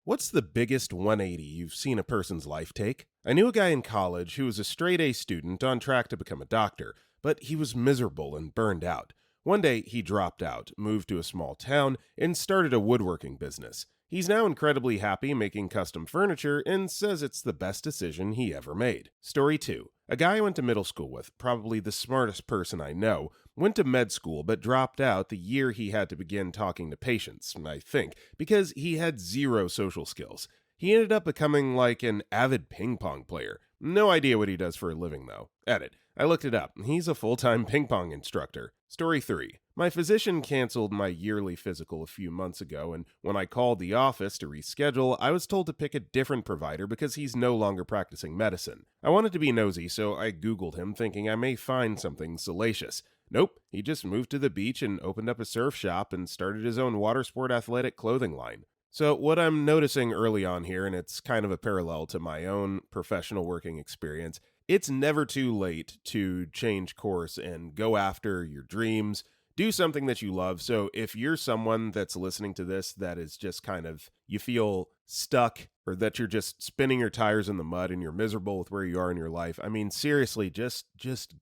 What's the biggest 180 you've seen a person's life take? I knew a guy in college who was a straight A student on track to become a doctor, but he was miserable and burned out. One day, he dropped out, moved to a small town, and started a woodworking business. He's now incredibly happy making custom furniture and says it's the best decision he ever made. Story 2. A guy I went to middle school with, probably the smartest person I know, went to med school but dropped out the year he had to begin talking to patients, I think, because he had zero social skills. He ended up becoming like an avid ping pong player. No idea what he does for a living, though. Edit. I looked it up. He's a full-time ping pong instructor. Story 3. My physician canceled my yearly physical a few months ago, and when I called the office to reschedule, I was told to pick a different provider because he's no longer practicing medicine. I wanted to be nosy, so I Googled him thinking I may find something salacious. Nope, he just moved to the beach and opened up a surf shop and started his own water sport athletic clothing line. So, what I'm noticing early on here, and it's kind of a parallel to my own professional working experience, it's never too late to change course and go after your dreams, do something that you love. So, if you're someone that's listening to this that is just kind of, you feel stuck or that you're just spinning your tires in the mud and you're miserable with where you are in your life, I mean, seriously, just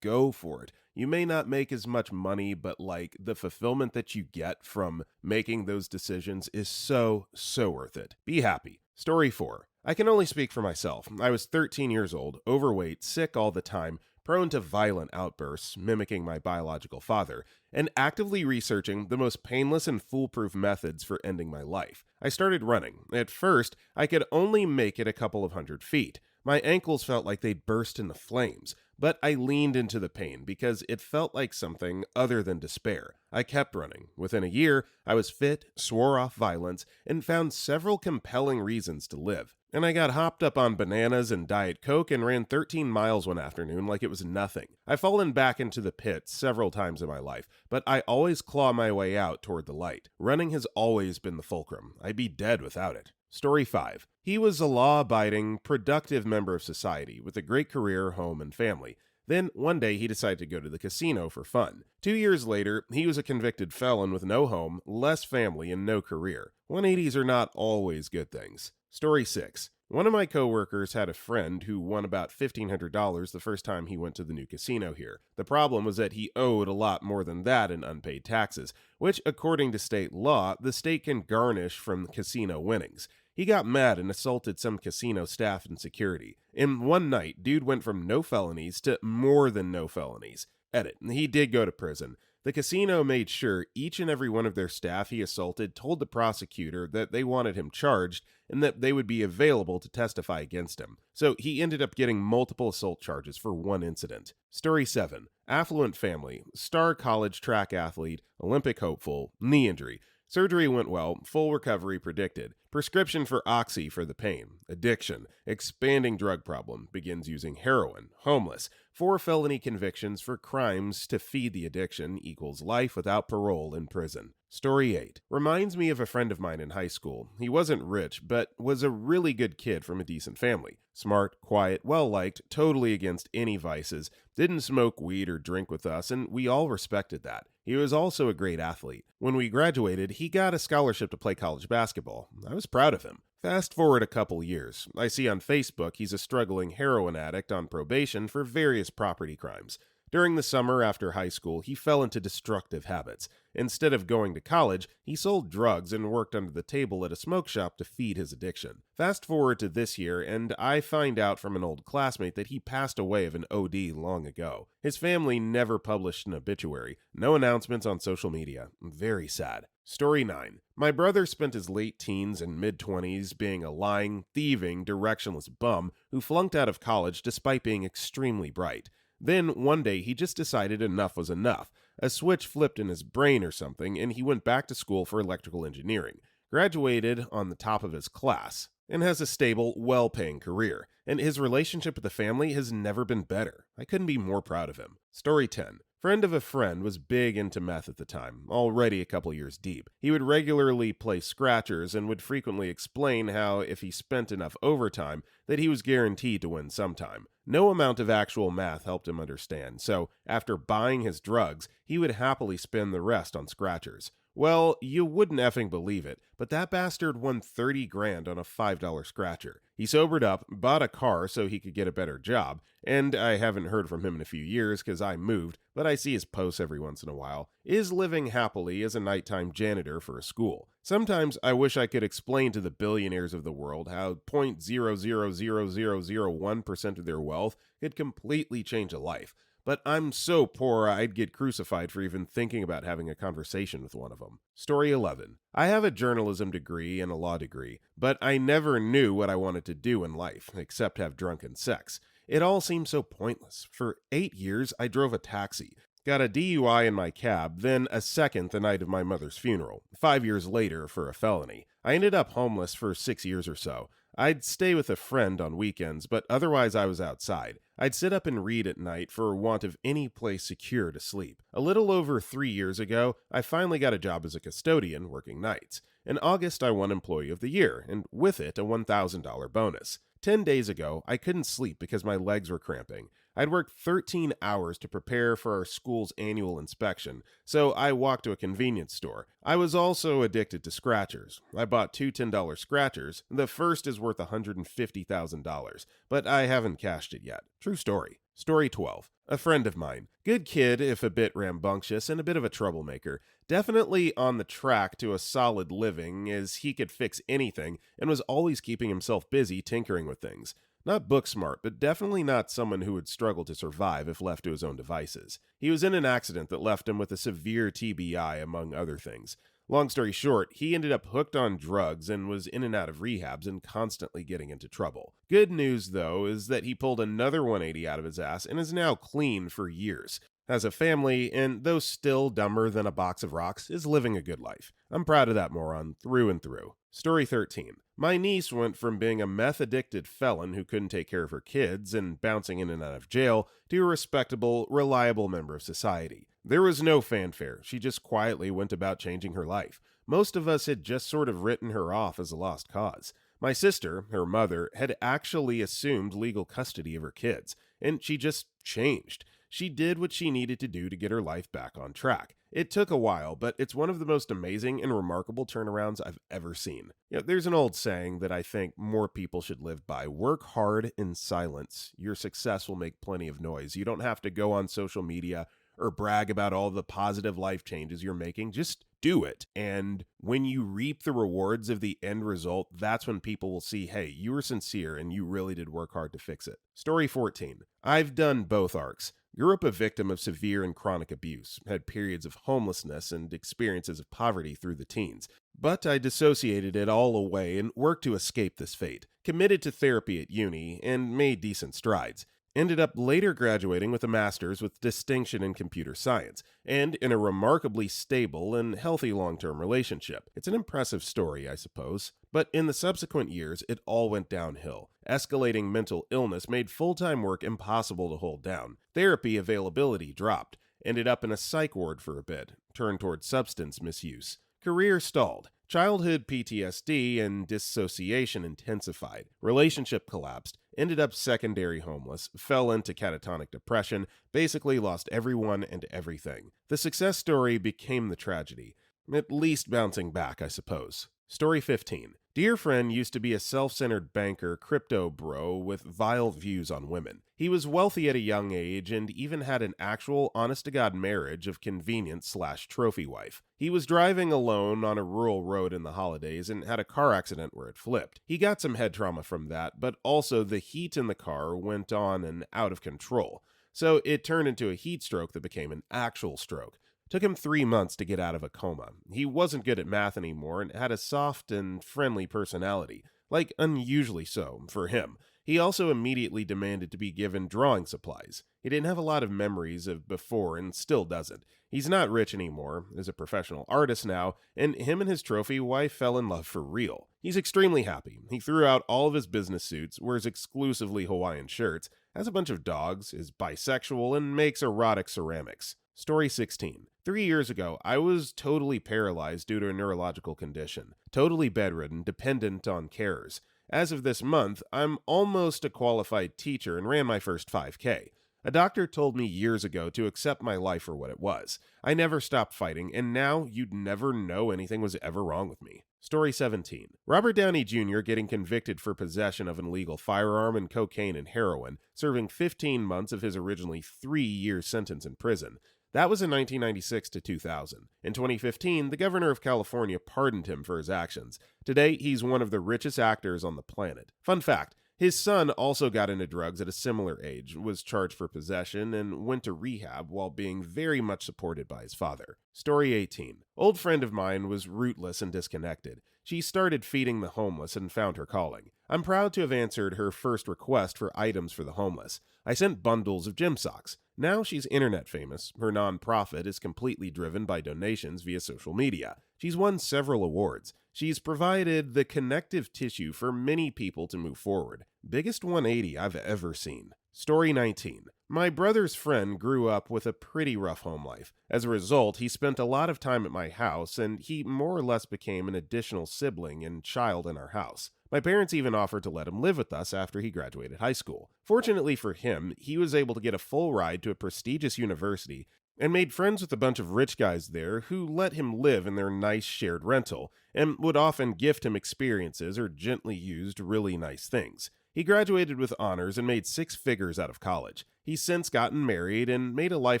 go for it. You may not make as much money, but like the fulfillment that you get from making those decisions is so worth it. Be happy. Story 4. I can only speak for myself. I was 13 years old, overweight, sick all the time, prone to violent outbursts, mimicking my biological father, and actively researching the most painless and foolproof methods for ending my life. I started running. At first, I could only make it a couple of 100 feet. My ankles felt like they'd burst into flames, but I leaned into the pain because it felt like something other than despair. I kept running. Within a year, I was fit, swore off violence, and found several compelling reasons to live. And I got hopped up on bananas and Diet Coke and ran 13 miles one afternoon like it was nothing. I've fallen back into the pit several times in my life, but I always claw my way out toward the light. Running has always been the fulcrum. I'd be dead without it. Story 5. He was a law-abiding, productive member of society with a great career, home, and family. Then, one day, he decided to go to the casino for fun. 2 years later, he was a convicted felon with no home, less family, and no career. 180s are not always good things. Story 6. One of my coworkers had a friend who won about $1,500 the first time he went to the new casino here. The problem was that he owed a lot more than that in unpaid taxes, which, according to state law, the state can garnish from casino winnings. He got mad and assaulted some casino staff and security. In one night, dude went from no felonies to more than no felonies. Edit. He did go to prison. The casino made sure each and every one of their staff he assaulted told the prosecutor that they wanted him charged and that they would be available to testify against him. So he ended up getting multiple assault charges for one incident. Story 7. Affluent family, star college track athlete, Olympic hopeful, knee injury. Surgery went well, full recovery predicted. Prescription for Oxy for the pain. Addiction. Expanding drug problem. Begins using heroin. Homeless. 4 felony convictions for crimes to feed the addiction equals life without parole in prison. Story 8. Reminds me of a friend of mine in high school. He wasn't rich, but was a really good kid from a decent family. Smart, quiet, well-liked, totally against any vices, didn't smoke weed or drink with us, and we all respected that. He was also a great athlete. When we graduated, he got a scholarship to play college basketball. I was proud of him. Fast forward a couple years. I see on Facebook he's a struggling heroin addict on probation for various property crimes. During the summer after high school, he fell into destructive habits. Instead of going to college, he sold drugs and worked under the table at a smoke shop to feed his addiction. Fast forward to this year, and I find out from an old classmate that he passed away of an OD long ago. His family never published an obituary, no announcements on social media. Very sad. Story 9. My brother spent his late teens and mid-20s being a lying, thieving, directionless bum who flunked out of college despite being extremely bright. Then, one day, he just decided enough was enough. A switch flipped in his brain or something, and he went back to school for electrical engineering. Graduated on the top of his class, and has a stable, well-paying career. And his relationship with the family has never been better. I couldn't be more proud of him. Story 10. Friend of a friend was big into meth at the time, already a couple years deep. He would regularly play scratchers and would frequently explain how if he spent enough overtime, that he was guaranteed to win sometime. No amount of actual math helped him understand, so after buying his drugs, he would happily spend the rest on scratchers. Well, you wouldn't effing believe it, but that bastard won 30 grand on a $5 scratcher. He sobered up, bought a car so he could get a better job, and I haven't heard from him in a few years because I moved, but I see his posts every once in a while, is living happily as a nighttime janitor for a school. Sometimes I wish I could explain to the billionaires of the world how 0.000001% of their wealth could completely change a life. But I'm so poor I'd get crucified for even thinking about having a conversation with one of them. Story 11. I have a journalism degree and a law degree, but I never knew what I wanted to do in life, except have drunken sex. It all seemed so pointless. For 8 years, I drove a taxi, got a DUI in my cab, then a second the night of my mother's funeral, 5 years later for a felony. I ended up homeless for 6 years or so. I'd stay with a friend on weekends, but otherwise I was outside. I'd sit up and read at night for want of any place secure to sleep. A little over 3 years ago, I finally got a job as a custodian working nights. In August, I won Employee of the Year, and with it, a $1,000 bonus. 10 days ago, I couldn't sleep because my legs were cramping. I'd worked 13 hours to prepare for our school's annual inspection, so I walked to a convenience store. I was also addicted to scratchers. I bought two $10 scratchers. The first is worth $150,000, but I haven't cashed it yet. True story. Story 12. A friend of mine. Good kid, if a bit rambunctious and a bit of a troublemaker. Definitely on the track to a solid living, as he could fix anything and was always keeping himself busy tinkering with things. Not book smart, but definitely not someone who would struggle to survive if left to his own devices. He was in an accident that left him with a severe TBI, among other things. Long story short, he ended up hooked on drugs and was in and out of rehabs and constantly getting into trouble. Good news, though, is that he pulled another 180 out of his ass and is now clean for years. Has a family, and though still dumber than a box of rocks, is living a good life. I'm proud of that moron through and through. Story 13. My niece went from being a meth-addicted felon who couldn't take care of her kids and bouncing in and out of jail to a respectable, reliable member of society. There was no fanfare. She just quietly went about changing her life. Most of us had just sort of written her off as a lost cause. My sister, her mother, had actually assumed legal custody of her kids, and she just changed. She did what she needed to do to get her life back on track. It took a while, but it's one of the most amazing and remarkable turnarounds I've ever seen. There's an old saying that I think more people should live by. Work hard in silence. Your success will make plenty of noise. You don't have to go on social media or brag about all the positive life changes you're making. Just do it. And when you reap the rewards of the end result, that's when people will see, hey, you were sincere and you really did work hard to fix it. Story 14. I've done both arcs. Grew up a victim of severe and chronic abuse, had periods of homelessness and experiences of poverty through the teens. But I dissociated it all away and worked to escape this fate. Committed to therapy at uni and made decent strides. Ended up later graduating with a master's with distinction in computer science, and in a remarkably stable and healthy long-term relationship. It's an impressive story, I suppose. But in the subsequent years, it all went downhill. Escalating mental illness made full-time work impossible to hold down. Therapy availability dropped. Ended up in a psych ward for a bit. Turned towards substance misuse. Career stalled. Childhood PTSD and dissociation intensified. Relationship collapsed. Ended up secondary homeless. Fell into catatonic depression. Basically lost everyone and everything. The success story became the tragedy. At least bouncing back, I suppose. Story 15. Dear friend used to be a self-centered banker, crypto bro with vile views on women. He was wealthy at a young age and even had an actual honest-to-God marriage of convenience/trophy wife. He was driving alone on a rural road in the holidays and had a car accident where it flipped. He got some head trauma from that, but also the heat in the car went on and out of control. So it turned into a heat stroke that became an actual stroke. Took him 3 months to get out of a coma. He wasn't good at math anymore and had a soft and friendly personality, like unusually so for him. He also immediately demanded to be given drawing supplies. He didn't have a lot of memories of before and still doesn't. He's not rich anymore, is a professional artist now, and him and his trophy wife fell in love for real. He's extremely happy. He threw out all of his business suits, wears exclusively Hawaiian shirts, has a bunch of dogs, is bisexual, and makes erotic ceramics. Story 16. 3 years ago, I was totally paralyzed due to a neurological condition. Totally bedridden, dependent on carers. As of this month, I'm almost a qualified teacher and ran my first 5K. A doctor told me years ago to accept my life for what it was. I never stopped fighting, and now you'd never know anything was ever wrong with me. Story 17. Robert Downey Jr. getting convicted for possession of an illegal firearm and cocaine and heroin, serving 15 months of his originally 3-year sentence in prison. That was in 1996 to 2000. In 2015, the governor of California pardoned him for his actions. Today, he's one of the richest actors on the planet. Fun fact, his son also got into drugs at a similar age, was charged for possession, and went to rehab while being very much supported by his father. Story 18. Old friend of mine was rootless and disconnected. She started feeding the homeless and found her calling. I'm proud to have answered her first request for items for the homeless. I sent bundles of gym socks. Now she's internet famous. Her nonprofit is completely driven by donations via social media. She's won several awards. She's provided the connective tissue for many people to move forward. Biggest 180 I've ever seen. Story 19. My brother's friend grew up with a pretty rough home life. As a result, he spent a lot of time at my house, and he more or less became an additional sibling and child in our house. My parents even offered to let him live with us after he graduated high school. Fortunately for him, he was able to get a full ride to a prestigious university and made friends with a bunch of rich guys there who let him live in their nice shared rental and would often gift him experiences or gently used really nice things. He graduated with honors and made 6 figures out of college. He's since gotten married and made a life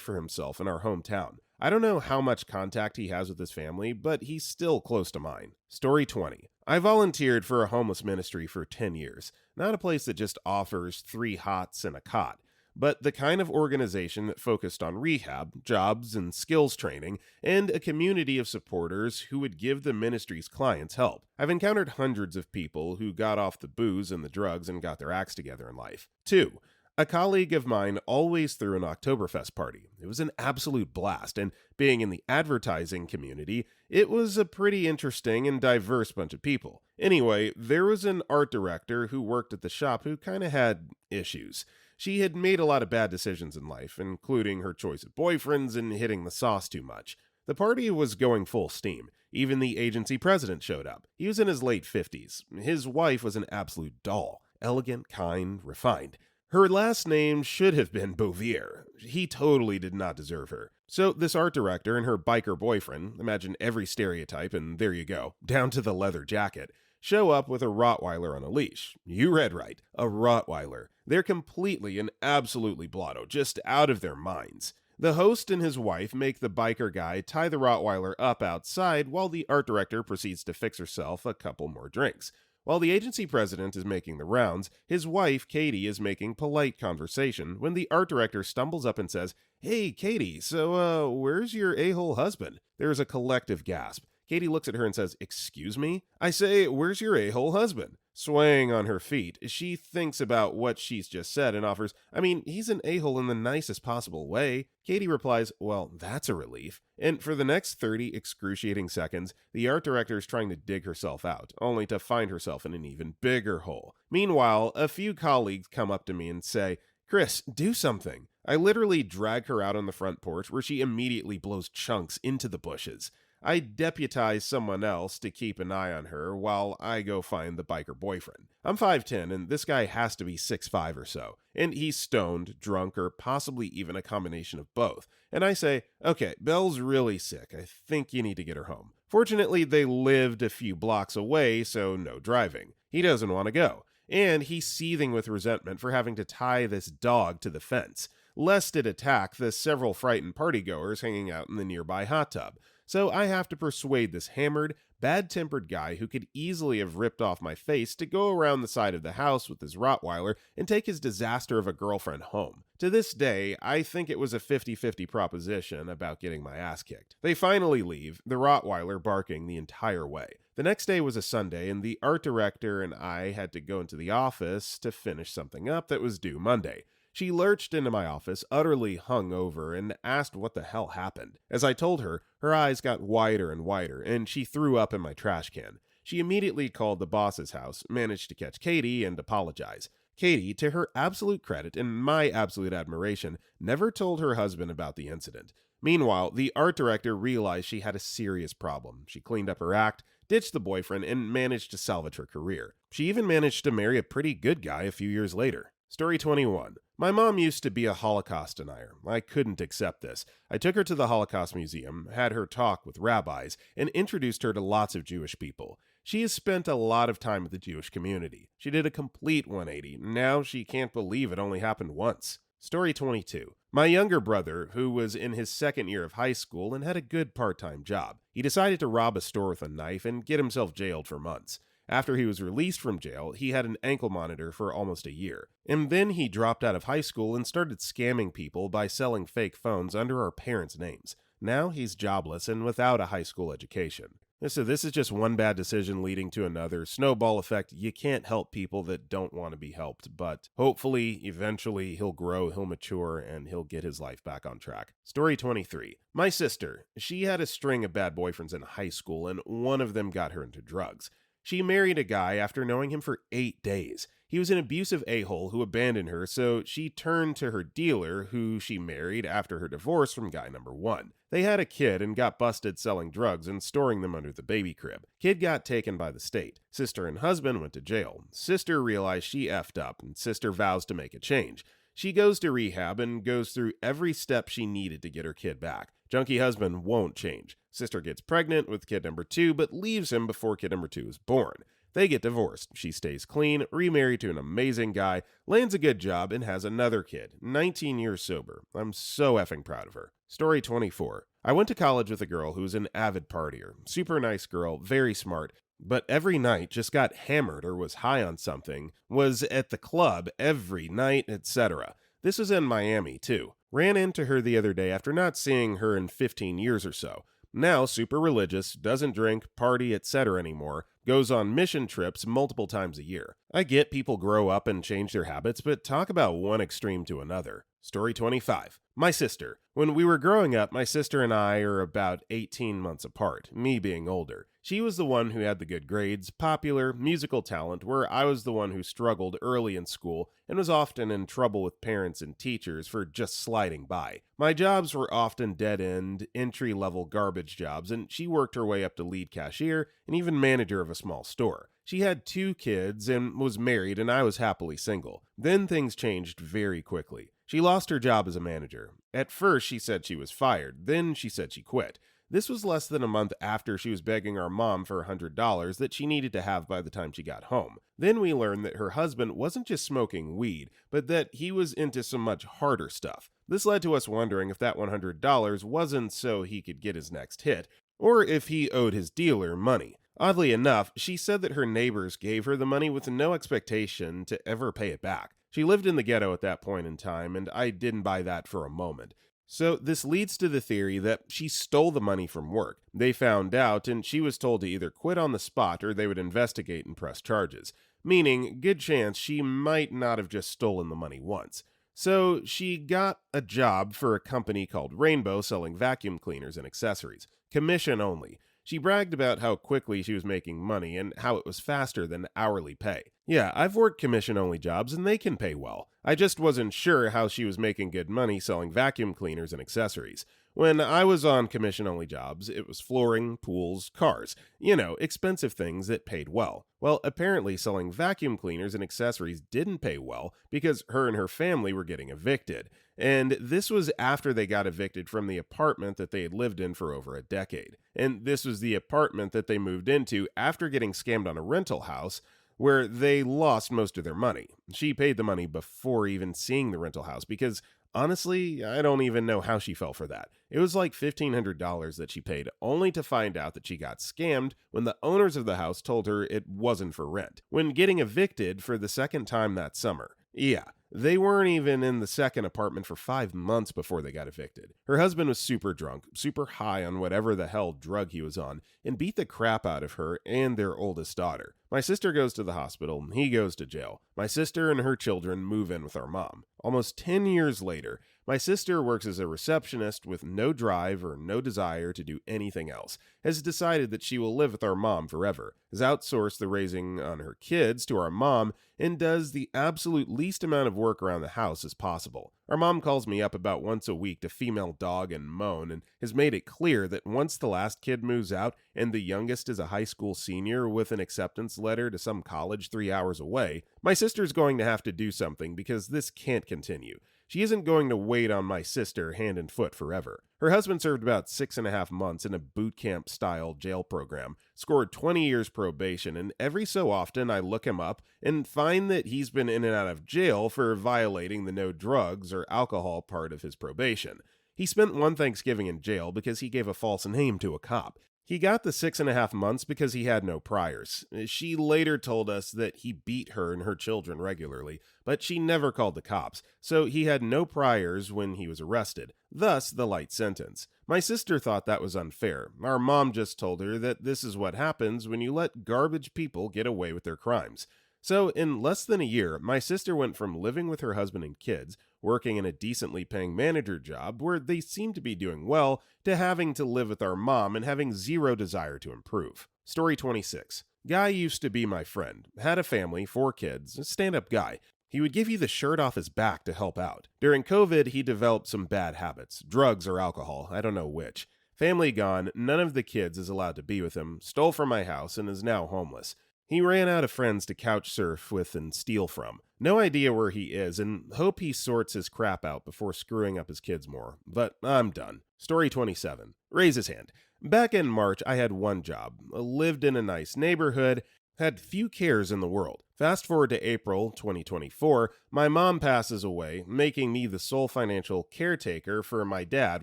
for himself in our hometown. I don't know how much contact he has with his family, but he's still close to mine. Story 20. I volunteered for a homeless ministry for 10 years. Not a place that just offers 3 hots and a cot, but the kind of organization that focused on rehab, jobs, and skills training, and a community of supporters who would give the ministry's clients help. I've encountered hundreds of people who got off the booze and the drugs and got their acts together in life. 2. A colleague of mine always threw an Oktoberfest party. It was an absolute blast, and being in the advertising community, it was a pretty interesting and diverse bunch of people. Anyway, there was an art director who worked at the shop who kind of had issues. She had made a lot of bad decisions in life, including her choice of boyfriends and hitting the sauce too much. The party was going full steam. Even the agency president showed up. He was in his late 50s. His wife was an absolute doll. Elegant, kind, refined. Her last name should have been Bouvier. He totally did not deserve her. So this art director and her biker boyfriend, imagine every stereotype and there you go, down to the leather jacket, show up with a Rottweiler on a leash. You read right, a Rottweiler. They're completely and absolutely blotto, just out of their minds. The host and his wife make the biker guy tie the Rottweiler up outside while the art director proceeds to fix herself a couple more drinks. While the agency president is making the rounds, his wife, Katie, is making polite conversation when the art director stumbles up and says, "Hey, Katie, so, where's your a-hole husband?" There is a collective gasp. Katie looks at her and says, "Excuse me?" I say, "Where's your a-hole husband?" Swaying on her feet, she thinks about what she's just said and offers, "I mean, he's an a-hole in the nicest possible way." Katie replies, "Well, that's a relief." And for the next 30 excruciating seconds, the art director is trying to dig herself out, only to find herself in an even bigger hole. Meanwhile, a few colleagues come up to me and say, "Chris, do something." I literally drag her out on the front porch where she immediately blows chunks into the bushes. I deputize someone else to keep an eye on her while I go find the biker boyfriend. I'm 5'10", and this guy has to be 6'5" or so, and he's stoned, drunk, or possibly even a combination of both. And I say, "Okay, Belle's really sick. I think you need to get her home." Fortunately, they lived a few blocks away, so no driving. He doesn't want to go, and he's seething with resentment for having to tie this dog to the fence, lest it attack the several frightened partygoers hanging out in the nearby hot tub. So I have to persuade this hammered, bad-tempered guy who could easily have ripped off my face to go around the side of the house with his Rottweiler and take his disaster of a girlfriend home. To this day, I think it was a 50-50 proposition about getting my ass kicked. They finally leave, the Rottweiler barking the entire way. The next day was a Sunday, and the art director and I had to go into the office to finish something up that was due Monday. She lurched into my office, utterly hungover, and asked what the hell happened. As I told her, her eyes got wider and wider, and she threw up in my trash can. She immediately called the boss's house, managed to catch Katie, and apologize. Katie, to her absolute credit and my absolute admiration, never told her husband about the incident. Meanwhile, the art director realized she had a serious problem. She cleaned up her act, ditched the boyfriend, and managed to salvage her career. She even managed to marry a pretty good guy a few years later. Story 21. My mom used to be a Holocaust denier. I couldn't accept this. I took her to the Holocaust Museum, had her talk with rabbis, and introduced her to lots of Jewish people. She has spent a lot of time with the Jewish community. She did a complete 180. Now she can't believe it only happened once. Story 22. My younger brother, who was in his second year of high school and had a good part-time job, he decided to rob a store with a knife and get himself jailed for months. After he was released from jail, he had an ankle monitor for almost a year. And then he dropped out of high school and started scamming people by selling fake phones under our parents' names. Now he's jobless and without a high school education. So this is just one bad decision leading to another. Snowball effect. You can't help people that don't want to be helped, but hopefully, eventually, he'll grow, he'll mature, and he'll get his life back on track. Story 23. My sister. She had a string of bad boyfriends in high school, and one of them got her into drugs. She married a guy after knowing him for 8 days. He was an abusive a-hole who abandoned her, so she turned to her dealer, who she married after her divorce from guy number 1. They had a kid and got busted selling drugs and storing them under the baby crib. Kid got taken by the state. Sister and husband went to jail. Sister realized she effed up, and sister vows to make a change. She goes to rehab and goes through every step she needed to get her kid back. Junkie husband won't change. Sister gets pregnant with kid number 2, but leaves him before kid number 2 is born. They get divorced. She stays clean, remarried to an amazing guy, lands a good job, and has another kid, 19 years sober. I'm so effing proud of her. Story 24. I went to college with a girl who was an avid partier. Super nice girl, very smart, but every night just got hammered or was high on something, was at the club every night, etc. This was in Miami, too. Ran into her the other day after not seeing her in 15 years or so. Now super religious, doesn't drink, party, etc. anymore, goes on mission trips multiple times a year. I get people grow up and change their habits, but talk about one extreme to another. Story 25. My sister. When we were growing up, my sister and I are about 18 months apart, me being older. She was the one who had the good grades, popular, musical talent, where I was the one who struggled early in school and was often in trouble with parents and teachers for just sliding by. My jobs were often dead-end, entry-level garbage jobs, and she worked her way up to lead cashier and even manager of a small store. She had 2 kids and was married, and I was happily single. Then things changed very quickly. She lost her job as a manager. At first, she said she was fired. Then she said she quit. This was less than a month after she was begging our mom for $100 that she needed to have by the time she got home. Then we learned that her husband wasn't just smoking weed, but that he was into some much harder stuff. This led to us wondering if that $100 wasn't so he could get his next hit, or if he owed his dealer money. Oddly enough, she said that her neighbors gave her the money with no expectation to ever pay it back. She lived in the ghetto at that point in time, and I didn't buy that for a moment. So this leads to the theory that she stole the money from work. They found out, and she was told to either quit on the spot or they would investigate and press charges. Meaning, good chance she might not have just stolen the money once. So she got a job for a company called Rainbow selling vacuum cleaners and accessories. Commission only. She bragged about how quickly she was making money and how it was faster than hourly pay. Yeah, I've worked commission-only jobs and they can pay well. I just wasn't sure how she was making good money selling vacuum cleaners and accessories. When I was on commission-only jobs, it was flooring, pools, cars. Expensive things that paid well. Well, apparently selling vacuum cleaners and accessories didn't pay well because her and her family were getting evicted. And this was after they got evicted from the apartment that they had lived in for over a decade. And this was the apartment that they moved into after getting scammed on a rental house, where they lost most of their money. She paid the money before even seeing the rental house because, honestly, I don't even know how she fell for that. It was like $1,500 that she paid, only to find out that she got scammed when the owners of the house told her it wasn't for rent, when getting evicted for the second time that summer. Yeah, they weren't even in the second apartment for 5 months before they got evicted. Her husband was super drunk, super high on whatever the hell drug he was on, and beat the crap out of her and their oldest daughter. My sister goes to the hospital, and he goes to jail. My sister and her children move in with our mom. Almost 10 years later, My sister works as a receptionist with no drive or no desire to do anything else, has decided that she will live with our mom forever, has outsourced the raising on her kids to our mom, and does the absolute least amount of work around the house as possible. Our mom calls me up about once a week to female dog and moan, and has made it clear that once the last kid moves out and the youngest is a high school senior with an acceptance letter to some college 3 hours away, my sister's going to have to do something because this can't continue. She isn't going to wait on my sister hand and foot forever. Her husband served about 6.5 months in a boot camp style jail program, scored 20 years probation, and every so often I look him up and find that he's been in and out of jail for violating the no drugs or alcohol part of his probation. He spent one Thanksgiving in jail because he gave a false name to a cop. He got the 6.5 months because he had no priors. She later told us that he beat her and her children regularly, but she never called the cops, so he had no priors when he was arrested, thus the light sentence. My sister thought that was unfair. Our mom just told her that this is what happens when you let garbage people get away with their crimes. So, in less than a year, my sister went from living with her husband and kids, working in a decently paying manager job where they seemed to be doing well, to having to live with our mom and having zero desire to improve. Story 26. Guy used to be my friend, had a family, 4 kids, a stand-up guy. He would give you the shirt off his back to help out. During COVID, he developed some bad habits, drugs or alcohol, I don't know which. Family gone, none of the kids is allowed to be with him, stole from my house, and is now homeless. He ran out of friends to couch surf with and steal from. No idea where he is, and hope he sorts his crap out before screwing up his kids more. But I'm done. Story 27. Raise his hand. Back in March, I had one job, lived in a nice neighborhood, had few cares in the world. Fast forward to April 2024, my mom passes away, making me the sole financial caretaker for my dad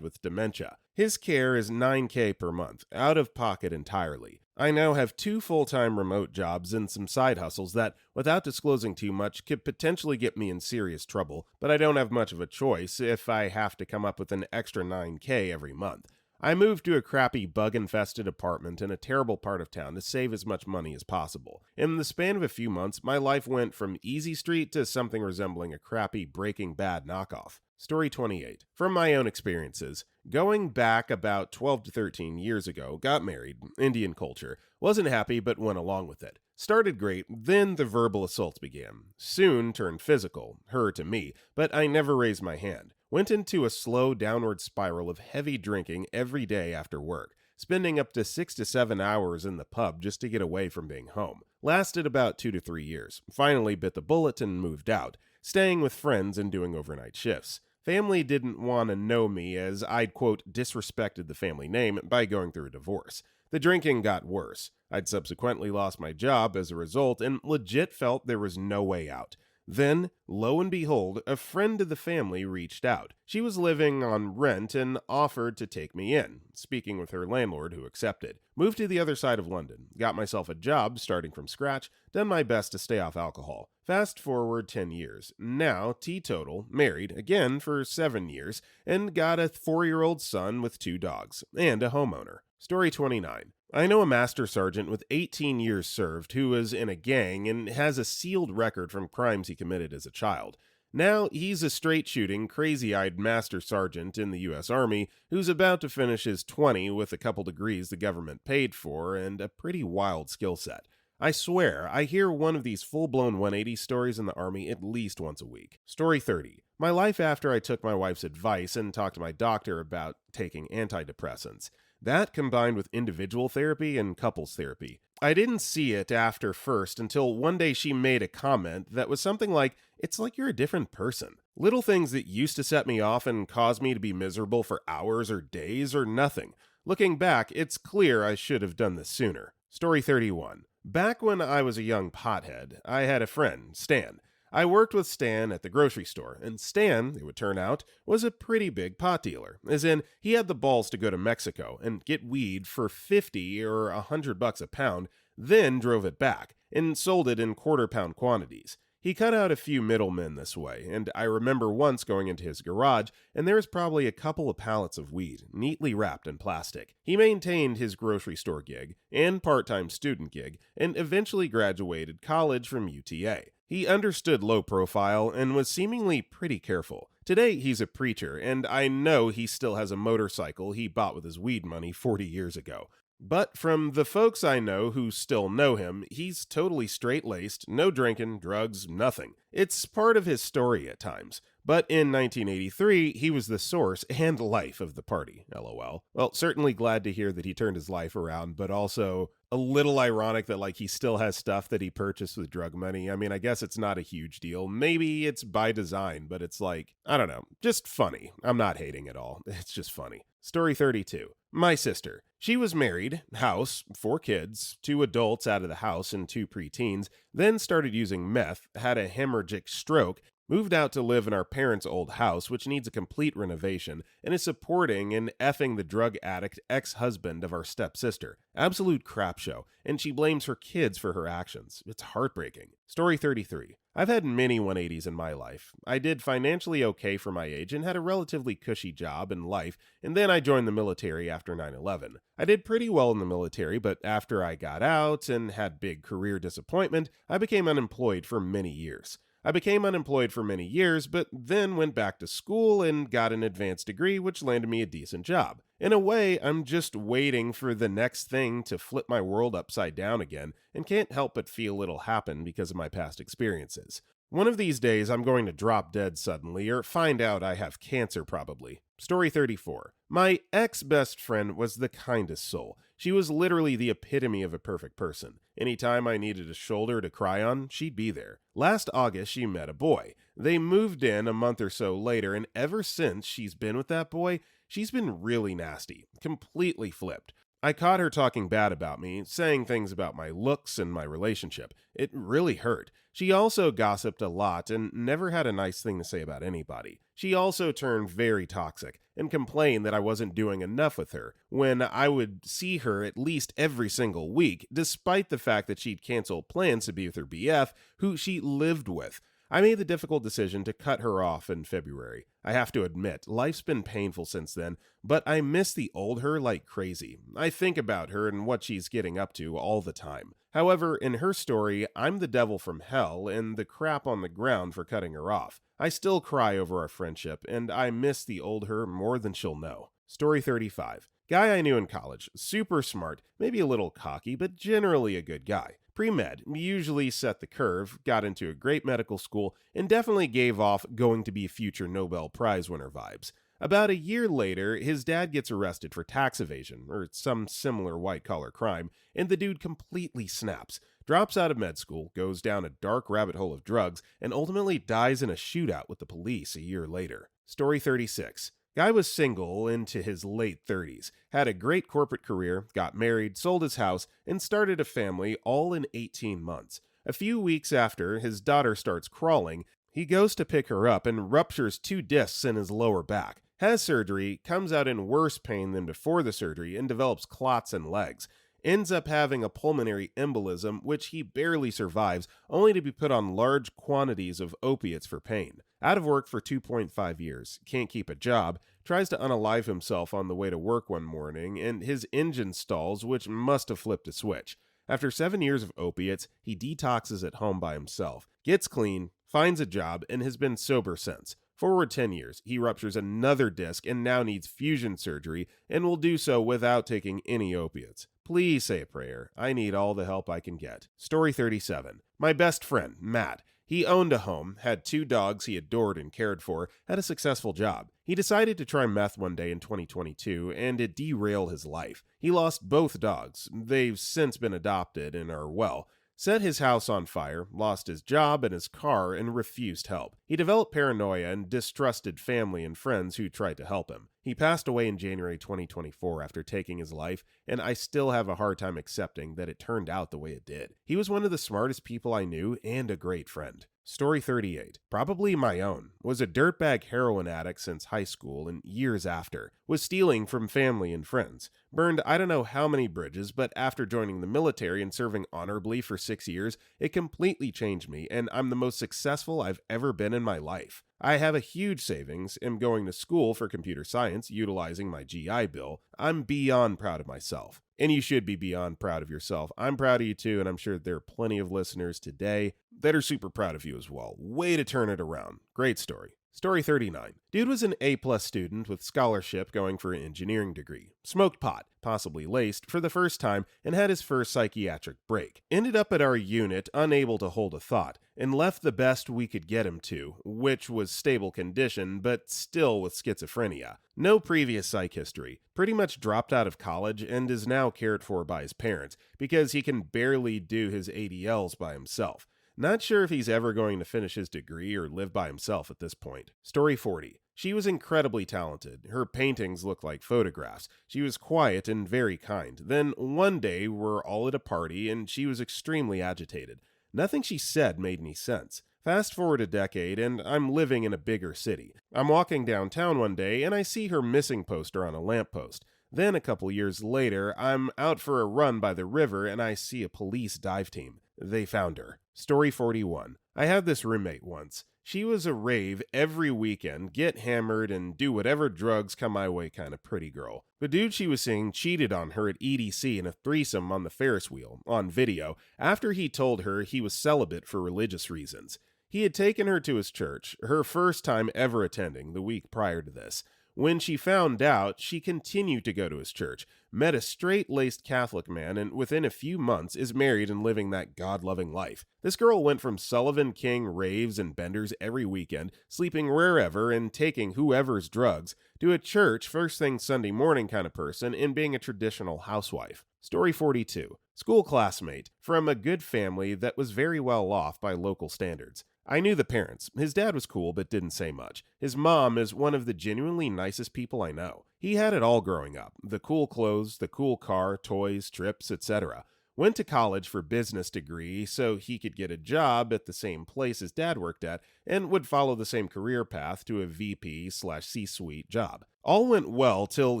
with dementia. His care is $9,000 per month, out of pocket entirely. I now have 2 full-time remote jobs and some side hustles that, without disclosing too much, could potentially get me in serious trouble, but I don't have much of a choice if I have to come up with an extra $9,000 every month. I moved to a crappy bug-infested apartment in a terrible part of town to save as much money as possible. In the span of a few months, my life went from easy street to something resembling a crappy Breaking Bad knockoff. Story 28. From my own experiences, going back about 12 to 13 years ago, got married, Indian culture, wasn't happy but went along with it. Started great, then the verbal assaults began. Soon turned physical, her to me, but I never raised my hand. Went into a slow downward spiral of heavy drinking every day after work, spending up to 6 to 7 hours in the pub just to get away from being home. Lasted about 2 to 3 years. Finally bit the bullet and moved out, staying with friends and doing overnight shifts. Family didn't want to know me as I'd, quote, disrespected the family name by going through a divorce. The drinking got worse. I'd subsequently lost my job as a result and legit felt there was no way out. Then, lo and behold, a friend of the family reached out. She was living on rent and offered to take me in, speaking with her landlord who accepted. Moved to the other side of London, got myself a job starting from scratch, done my best to stay off alcohol. Fast forward 10 years. Now, teetotal, married, again for 7 years, and got a 4-year-old son with 2 dogs, and a homeowner. Story 29. I know a master sergeant with 18 years served who was in a gang and has a sealed record from crimes he committed as a child. Now he's a straight-shooting, crazy-eyed master sergeant in the U.S. Army who's about to finish his 20 with a couple degrees the government paid for and a pretty wild skill set. I swear, I hear one of these full-blown 180 stories in the Army at least once a week. Story 30. My life after I took my wife's advice and talked to my doctor about taking antidepressants. That combined with individual therapy and couples therapy. I didn't see it after first until one day she made a comment that was something like, "It's like you're a different person." Little things that used to set me off and cause me to be miserable for hours or days or nothing. Looking back, it's clear I should have done this sooner. Story 31. Back when I was a young pothead, I had a friend, Stan. I worked with Stan at the grocery store, and Stan, it would turn out, was a pretty big pot dealer, as in, he had the balls to go to Mexico and get weed for 50 or $100 a pound, then drove it back, and sold it in quarter-pound quantities. He cut out a few middlemen this way, and I remember once going into his garage, and there was probably a couple of pallets of weed, neatly wrapped in plastic. He maintained his grocery store gig, and part-time student gig, and eventually graduated college from UTA. He understood low profile and was seemingly pretty careful. Today, he's a preacher, and I know he still has a motorcycle he bought with his weed money 40 years ago. But from the folks I know who still know him, he's totally straight laced, no drinking, drugs, nothing. It's part of his story at times. But in 1983, he was the source and life of the party, lol. Well, certainly glad to hear that he turned his life around, but also a little ironic that, like, he still has stuff that he purchased with drug money. I mean, I guess it's not a huge deal. Maybe it's by design, but it's like, I don't know, just funny. I'm not hating at all. It's just funny. Story 32. My sister. She was married, house, 4 kids, 2 adults out of the house and 2 preteens, then started using meth, had a hemorrhagic stroke, moved out to live in our parents' old house, which needs a complete renovation, and is supporting and effing the drug addict ex-husband of our stepsister. Absolute crap show, and she blames her kids for her actions. It's heartbreaking. Story 33. I've had many 180s in my life. I did financially okay for my age and had a relatively cushy job and life, and then I joined the military after 9/11. I did pretty well in the military, but after I got out and had big career disappointment, I became unemployed for many years. But then went back to school and got an advanced degree, which landed me a decent job. In a way, I'm just waiting for the next thing to flip my world upside down again, and can't help but feel it'll happen because of my past experiences. One of these days, I'm going to drop dead suddenly, or find out I have cancer probably. Story 34. My ex-best friend was the kindest soul. She was literally the epitome of a perfect person. Anytime I needed a shoulder to cry on, she'd be there. Last August, she met a boy. They moved in a month or so later, and ever since she's been with that boy, she's been really nasty. Completely flipped. I caught her talking bad about me, saying things about my looks and my relationship. It really hurt. She also gossiped a lot and never had a nice thing to say about anybody. She also turned very toxic and complained that I wasn't doing enough with her when I would see her at least every single week, despite the fact that she'd canceled plans to be with her BF, who she lived with. I made the difficult decision to cut her off in February. I have to admit, life's been painful since then, but I miss the old her like crazy. I think about her and what she's getting up to all the time. However, in her story, I'm the devil from hell and the crap on the ground for cutting her off. I still cry over our friendship, and I miss the old her more than she'll know. Story 35. Guy I knew in college, super smart, maybe a little cocky, but generally a good guy. Pre-med, usually set the curve, got into a great medical school, and definitely gave off going to be future Nobel Prize winner vibes. About a year later, his dad gets arrested for tax evasion, or some similar white-collar crime, and the dude completely snaps, drops out of med school, goes down a dark rabbit hole of drugs, and ultimately dies in a shootout with the police a year later. Story 36. Guy was single into his late 30s, had a great corporate career, got married, sold his house, and started a family all in 18 months. A few weeks after, his daughter starts crawling. He goes to pick her up and ruptures 2 discs in his lower back. Has surgery, comes out in worse pain than before the surgery, and develops clots in legs. Ends up having a pulmonary embolism, which he barely survives, only to be put on large quantities of opiates for pain. Out of work for 2.5 years, can't keep a job, tries to unalive himself on the way to work one morning, and his engine stalls, which must have flipped a switch. After 7 years of opiates, he detoxes at home by himself, gets clean, finds a job, and has been sober since. Forward 10 years, he ruptures another disc and now needs fusion surgery, and will do so without taking any opiates. Please say a prayer. I need all the help I can get. Story 37. My best friend, Matt. He owned a home, had 2 dogs he adored and cared for, had a successful job. He decided to try meth one day in 2022, and it derailed his life. He lost both dogs. They've since been adopted and are well. Set his house on fire, lost his job and his car, and refused help. He developed paranoia and distrusted family and friends who tried to help him. He passed away in January 2024 after taking his life, and I still have a hard time accepting that it turned out the way it did. He was one of the smartest people I knew and a great friend. Story 38. Probably my own. Was a dirtbag heroin addict since high school and years after. Was stealing from family and friends. Burned I don't know how many bridges, but after joining the military and serving honorably for 6 years, it completely changed me, and I'm the most successful I've ever been in my life. I have a huge savings, am going to school for computer science, utilizing my GI Bill. I'm beyond proud of myself. And you should be beyond proud of yourself. I'm proud of you too, and I'm sure there are plenty of listeners today that are super proud of you as well. Way to turn it around. Great story. Story 39. Dude was an A-plus student with scholarship going for an engineering degree. Smoked pot, possibly laced, for the first time and had his first psychiatric break. Ended up at our unit unable to hold a thought and left the best we could get him to, which was stable condition but still with schizophrenia. No previous psych history. Pretty much dropped out of college and is now cared for by his parents because he can barely do his ADLs by himself. Not sure if he's ever going to finish his degree or live by himself at this point. Story 40. She was incredibly talented. Her paintings looked like photographs. She was quiet and very kind. Then one day we're all at a party and she was extremely agitated. Nothing she said made any sense. Fast forward a decade and I'm living in a bigger city. I'm walking downtown one day and I see her missing poster on a lamppost. Then a couple years later, I'm out for a run by the river and I see a police dive team. They found her. Story 41. I had this roommate once. She was a rave every weekend, get hammered, and do whatever drugs come my way kind of pretty girl. The dude she was seeing cheated on her at EDC in a threesome on the Ferris wheel, on video, after he told her he was celibate for religious reasons. He had taken her to his church, her first time ever attending, the week prior to this. When she found out, she continued to go to his church, met a straight-laced Catholic man, and within a few months is married and living that God-loving life. This girl went from Sullivan King raves and benders every weekend, sleeping wherever and taking whoever's drugs, to a church first thing Sunday morning kind of person and being a traditional housewife. Story 42. School classmate, from a good family that was very well off by local standards. I knew the parents. His dad was cool but didn't say much. His mom is one of the genuinely nicest people I know. He had it all growing up. The cool clothes, the cool car, toys, trips, etc. Went to college for business degree so he could get a job at the same place his dad worked at and would follow the same career path to a VP/C-suite job. All went well till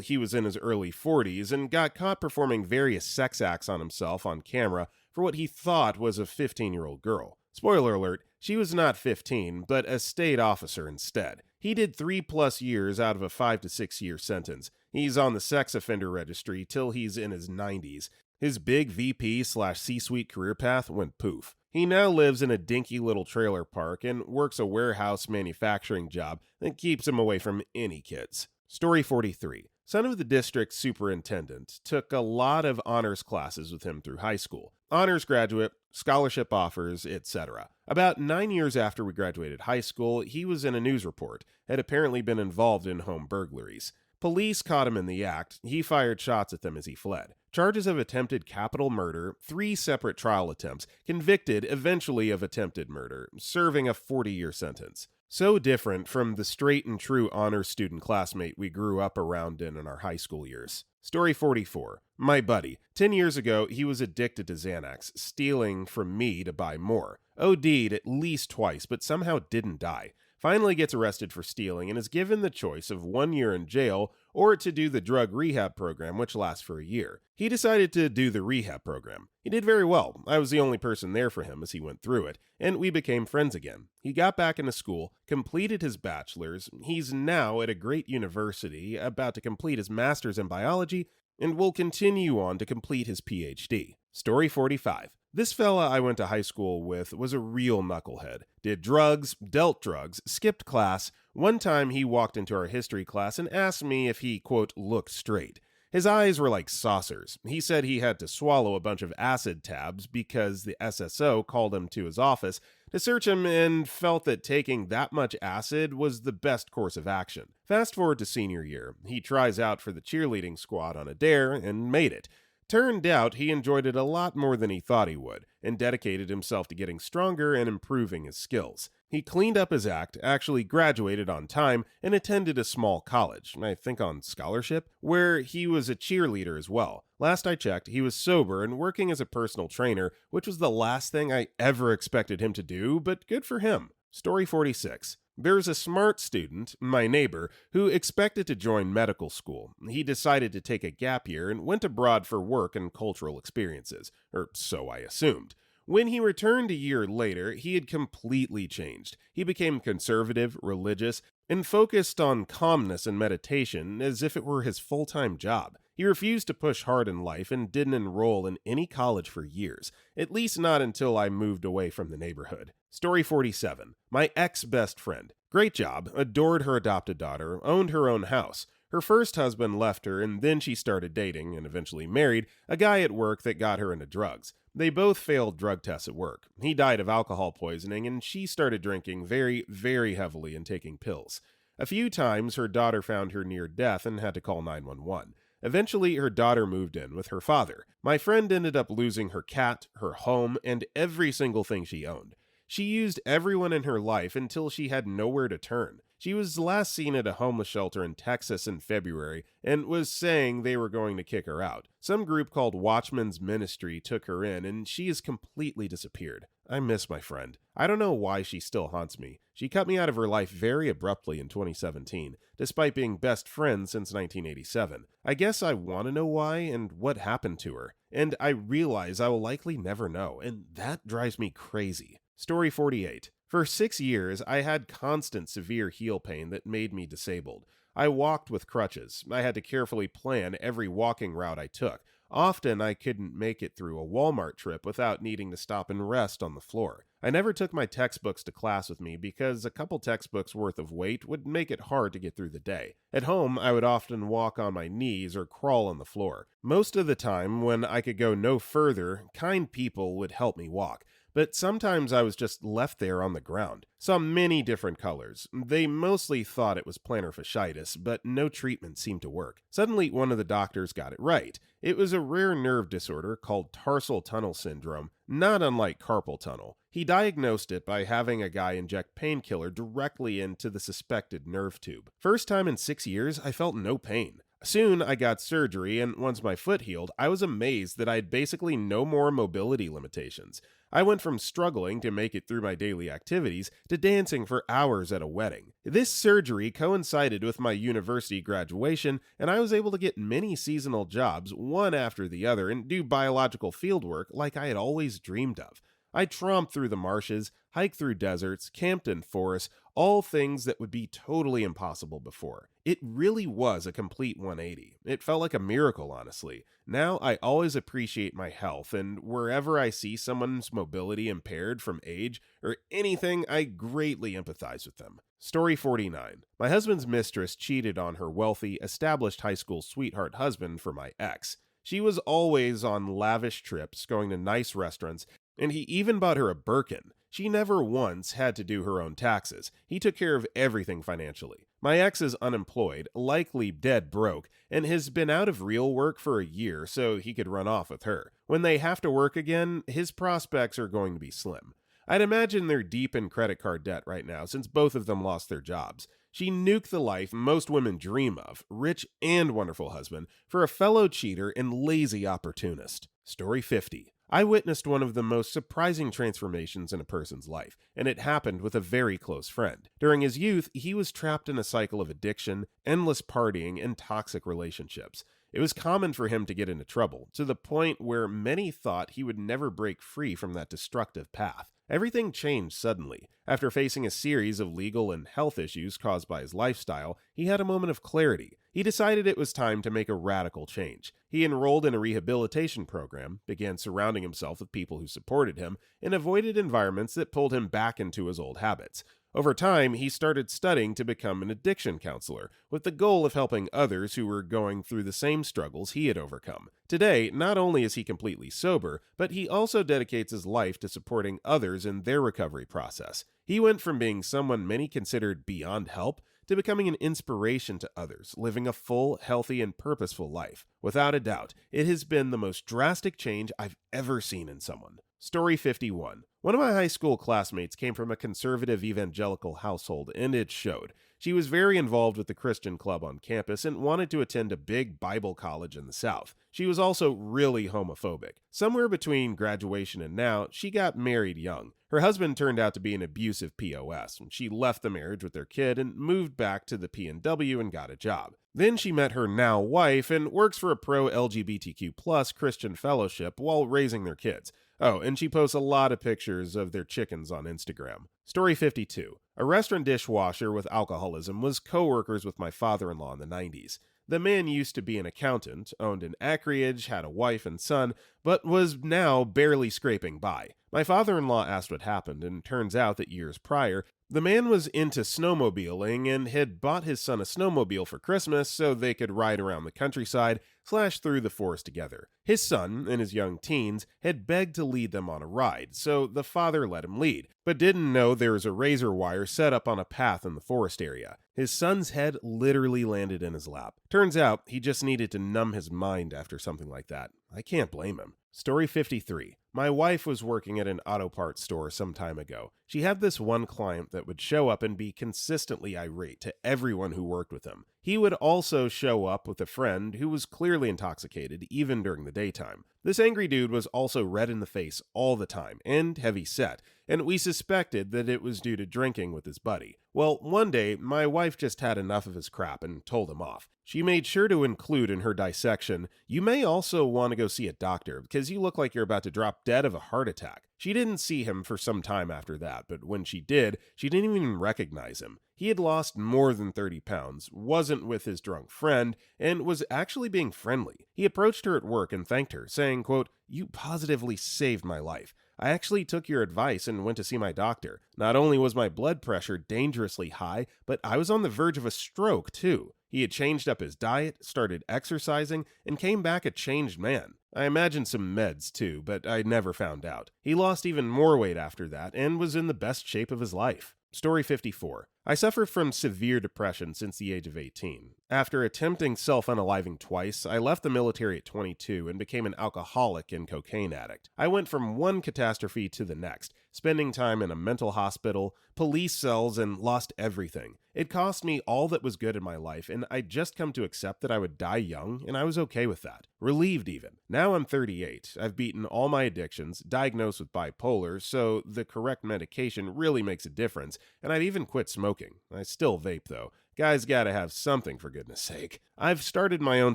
he was in his early 40s and got caught performing various sex acts on himself on camera for what he thought was a 15-year-old girl. Spoiler alert, she was not 15, but a state officer instead. He did 3+ years out of a 5 to 6 year sentence. He's on the sex offender registry till he's in his 90s. His big VP/C-suite career path went poof. He now lives in a dinky little trailer park and works a warehouse manufacturing job that keeps him away from any kids. Story 43. Son of the district superintendent, took a lot of honors classes with him through high school. Honors graduate, scholarship offers, etc. About 9 years after we graduated high school, he was in a news report, had apparently been involved in home burglaries. Police caught him in the act. He fired shots at them as he fled. Charges of attempted capital murder, 3 separate trial attempts, convicted eventually of attempted murder, serving a 40-year sentence. So different from the straight and true honors student classmate we grew up around in our high school years. Story 44. My buddy. 10 years ago, he was addicted to Xanax, stealing from me to buy more. OD'd at least twice, but somehow didn't die. Finally gets arrested for stealing and is given the choice of 1 year in jail or to do the drug rehab program, which lasts for a year. He decided to do the rehab program. He did very well. I was the only person there for him as he went through it, and we became friends again. He got back into school, completed his bachelor's. He's now at a great university, about to complete his master's in biology, and will continue on to complete his PhD. Story 45. This fella I went to high school with was a real knucklehead. Did drugs, dealt drugs, skipped class. One time he walked into our history class and asked me if he, quote, looked straight. His eyes were like saucers. He said he had to swallow a bunch of acid tabs because the SSO called him to his office to search him and felt that taking that much acid was the best course of action. Fast forward to senior year. He tries out for the cheerleading squad on a dare and made it. Turned out he enjoyed it a lot more than he thought he would, and dedicated himself to getting stronger and improving his skills. He cleaned up his act, actually graduated on time, and attended a small college, I think on scholarship, where he was a cheerleader as well. Last I checked, he was sober and working as a personal trainer, which was the last thing I ever expected him to do, but good for him. Story 46. There's a smart student, my neighbor, who expected to join medical school. He decided to take a gap year and went abroad for work and cultural experiences, or so I assumed. When he returned a year later, he had completely changed. He became conservative, religious, and focused on calmness and meditation as if it were his full-time job. He refused to push hard in life and didn't enroll in any college for years, at least not until I moved away from the neighborhood. Story 47. My ex-best friend. Great job, adored her adopted daughter, owned her own house. Her first husband left her, and then she started dating, and eventually married, a guy at work that got her into drugs. They both failed drug tests at work. He died of alcohol poisoning, and she started drinking very, very heavily and taking pills. A few times, her daughter found her near death and had to call 911. Eventually, her daughter moved in with her father. My friend ended up losing her cat, her home, and every single thing she owned. She used everyone in her life until she had nowhere to turn. She was last seen at a homeless shelter in Texas in February and was saying they were going to kick her out. Some group called Watchmen's Ministry took her in, and she has completely disappeared. I miss my friend. I don't know why she still haunts me. She cut me out of her life very abruptly in 2017, despite being best friends since 1987. I guess I want to know why and what happened to her, and I realize I will likely never know, and that drives me crazy. Story 48. For 6 years, I had constant severe heel pain that made me disabled. I walked with crutches. I had to carefully plan every walking route I took. Often, I couldn't make it through a Walmart trip without needing to stop and rest on the floor. I never took my textbooks to class with me because a couple textbooks worth of weight would make it hard to get through the day. At home, I would often walk on my knees or crawl on the floor. Most of the time, when I could go no further, kind people would help me walk. But sometimes I was just left there on the ground. Saw many different colors. They mostly thought it was plantar fasciitis, but no treatment seemed to work. Suddenly, one of the doctors got it right. It was a rare nerve disorder called tarsal tunnel syndrome, not unlike carpal tunnel. He diagnosed it by having a guy inject painkiller directly into the suspected nerve tube. First time in 6 years, I felt no pain. Soon, I got surgery, and once my foot healed, I was amazed that I had basically no more mobility limitations. I went from struggling to make it through my daily activities to dancing for hours at a wedding. This surgery coincided with my university graduation, and I was able to get many seasonal jobs, one after the other, and do biological fieldwork like I had always dreamed of. I tromped through the marshes, hiked through deserts, camped in forests, all things that would be totally impossible before. It really was a complete 180. It felt like a miracle, honestly. Now I always appreciate my health, and wherever I see someone's mobility impaired from age or anything, I greatly empathize with them. Story 49. My husband's mistress cheated on her wealthy, established high school sweetheart husband for my ex. She was always on lavish trips, going to nice restaurants, and he even bought her a Birkin. She never once had to do her own taxes. He took care of everything financially. My ex is unemployed, likely dead broke, and has been out of real work for a year so he could run off with her. When they have to work again, his prospects are going to be slim. I'd imagine they're deep in credit card debt right now since both of them lost their jobs. She nuked the life most women dream of, rich and wonderful husband, for a fellow cheater and lazy opportunist. Story 50. I witnessed one of the most surprising transformations in a person's life, and it happened with a very close friend. During his youth, he was trapped in a cycle of addiction, endless partying, and toxic relationships. It was common for him to get into trouble, to the point where many thought he would never break free from that destructive path. Everything changed suddenly. After facing a series of legal and health issues caused by his lifestyle, he had a moment of clarity. He decided it was time to make a radical change. He enrolled in a rehabilitation program, began surrounding himself with people who supported him, and avoided environments that pulled him back into his old habits. Over time, he started studying to become an addiction counselor, with the goal of helping others who were going through the same struggles he had overcome. Today, not only is he completely sober, but he also dedicates his life to supporting others in their recovery process. He went from being someone many considered beyond help to becoming an inspiration to others, living a full, healthy, and purposeful life. Without a doubt, it has been the most drastic change I've ever seen in someone. Story 51. One of my high school classmates came from a conservative evangelical household, and it showed. She was very involved with the Christian club on campus and wanted to attend a big Bible college in the South. She was also really homophobic. Somewhere between graduation and now, she got married young. Her husband turned out to be an abusive POS, and she left the marriage with their kid and moved back to the PNW and got a job. Then she met her now wife and works for a pro-LGBTQ+ Christian fellowship while raising their kids. Oh, and she posts a lot of pictures of their chickens on Instagram. Story 52. A restaurant dishwasher with alcoholism was co-workers with my father-in-law in the 90s. The man used to be an accountant, owned an acreage, had a wife and son, but was now barely scraping by. My father in law asked what happened, and turns out that years prior, the man was into snowmobiling and had bought his son a snowmobile for Christmas so they could ride around the countryside / through the forest together. His son, in his young teens, had begged to lead them on a ride, so the father let him lead, but didn't know there was a razor wire set up on a path in the forest area. His son's head literally landed in his lap. Turns out he just needed to numb his mind after something like that. I can't blame him. Story 53. My wife was working at an auto parts store some time ago. She had this one client that would show up and be consistently irate to everyone who worked with him. He would also show up with a friend who was clearly intoxicated, even during the daytime. This angry dude was also red in the face all the time and heavy set, and we suspected that it was due to drinking with his buddy. Well, one day, my wife just had enough of his crap and told him off. She made sure to include in her dissection, "You may also want to go see a doctor because you look like you're about to drop dead of a heart attack." She didn't see him for some time after that, but when she did, she didn't even recognize him. He had lost more than 30 pounds, wasn't with his drunk friend, and was actually being friendly. He approached her at work and thanked her, saying, quote, "You positively saved my life. I actually took your advice and went to see my doctor. Not only was my blood pressure dangerously high, but I was on the verge of a stroke, too." He had changed up his diet, started exercising, and came back a changed man. I imagine some meds too, but I never found out. He lost even more weight after that and was in the best shape of his life. Story 54. I suffer from severe depression since the age of 18. After attempting self-unaliving twice, I left the military at 22 and became an alcoholic and cocaine addict. I went from one catastrophe to the next, spending time in a mental hospital, police cells, and lost everything. It cost me all that was good in my life, and I'd just come to accept that I would die young, and I was okay with that. Relieved even. Now I'm 38. I've beaten all my addictions, diagnosed with bipolar, so the correct medication really makes a difference, and I've even quit smoking. I still vape though. Guys gotta have something, for goodness sake. I've started my own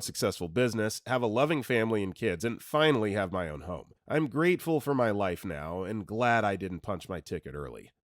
successful business, have a loving family and kids, and finally have my own home. I'm grateful for my life now and glad I didn't punch my ticket early.